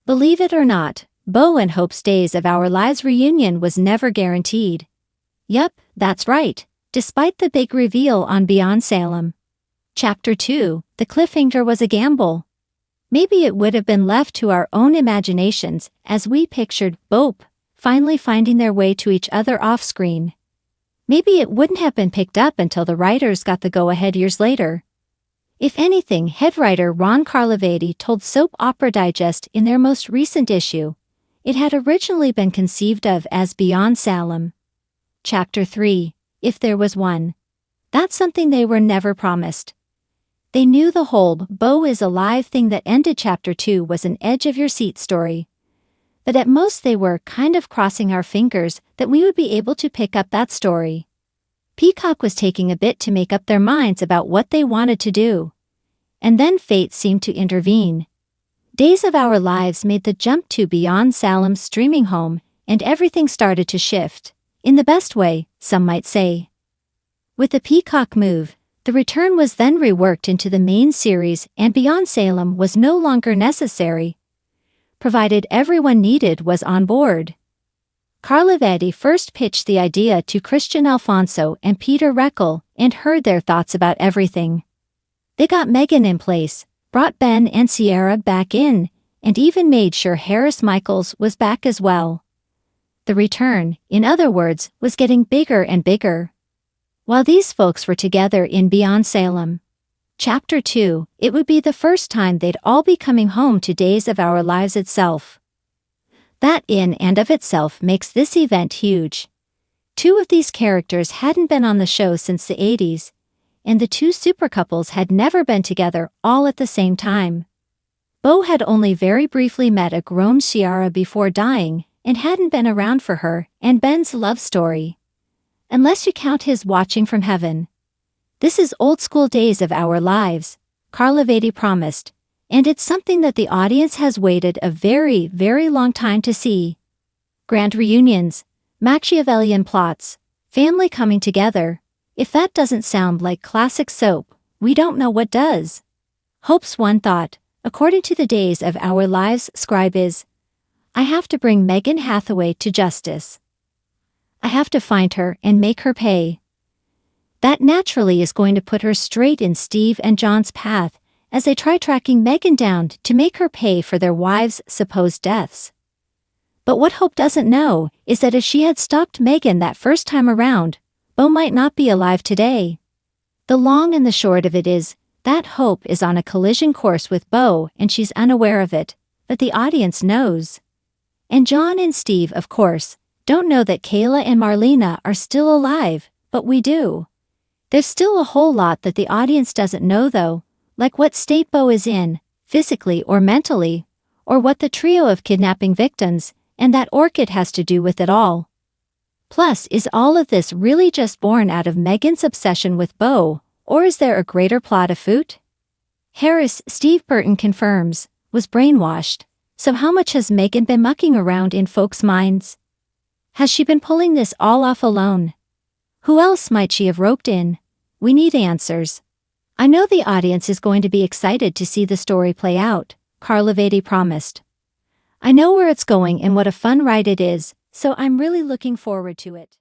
Believe it or not, Bo and Hope's Days of Our Lives reunion was never guaranteed. Yup, that's right, despite the big reveal on Beyond Salem. Chapter 2, The Cliffhanger Was a Gamble. Maybe it would have been left to our own imaginations as we pictured Bope finally finding their way to each other off-screen. Maybe it wouldn't have been picked up until the writers got the go-ahead years later. If anything, head writer Ron Carlivati told Soap Opera Digest in their most recent issue, it had originally been conceived of as Beyond Salem. Chapter 3, If There Was One. That's something they were never promised. They knew the whole Bo is alive thing that ended Chapter 2 was an edge-of-your-seat story. But at most they were kind of crossing our fingers that we would be able to pick up that story. Peacock was taking a bit to make up their minds about what they wanted to do. And then fate seemed to intervene. Days of Our Lives made the jump to Beyond Salem's streaming home, and everything started to shift, in the best way, some might say. With the Peacock move, the return was then reworked into the main series and Beyond Salem was no longer necessary, provided everyone needed was on board. Carlivati first pitched the idea to Christian Alfonso and Peter Reckel and heard their thoughts about everything. They got Megan in place, brought Ben and Sierra back in, and even made sure Harris Michaels was back as well. The return, in other words, was getting bigger and bigger. While these folks were together in Beyond Salem. Chapter 2, it would be the first time they'd all be coming home to Days of Our Lives itself. That in and of itself makes this event huge. Two of these characters hadn't been on the show since the 80s, and the two super couples had never been together all at the same time. Bo had only very briefly met a grown Ciara before dying and hadn't been around for her and Ben's love story. Unless you count his Watching from Heaven. This is old-school Days of Our Lives, Carlivati promised, and it's something that the audience has waited a very, very long time to see. Grand reunions, Machiavellian plots, family coming together. If that doesn't sound like classic soap, we don't know what does. Hope's one thought, according to the Days of Our Lives scribe is, I have to bring Megan Hathaway to justice. I have to find her and make her pay. That naturally is going to put her straight in Steve and John's path as they try tracking Megan down to make her pay for their wives' supposed deaths. But what Hope doesn't know is that if she had stopped Megan that first time around, Bo might not be alive today. The long and the short of it is that Hope is on a collision course with Bo and she's unaware of it, but the audience knows. And John and Steve, of course, don't know that Kayla and Marlena are still alive, but we do. There's still a whole lot that the audience doesn't know though, like what state Bo is in, physically or mentally, or what the trio of kidnapping victims and that orchid has to do with it all. Plus, is all of this really just born out of Megan's obsession with Bo, or is there a greater plot afoot? Harris, Steve Burton confirms, was brainwashed, so how much has Megan been mucking around in folks' minds? Has she been pulling this all off alone? Who else might she have roped in? We need answers. I know the audience is going to be excited to see the story play out, Carlivati promised. I know where it's going and what a fun ride it is, so I'm really looking forward to it.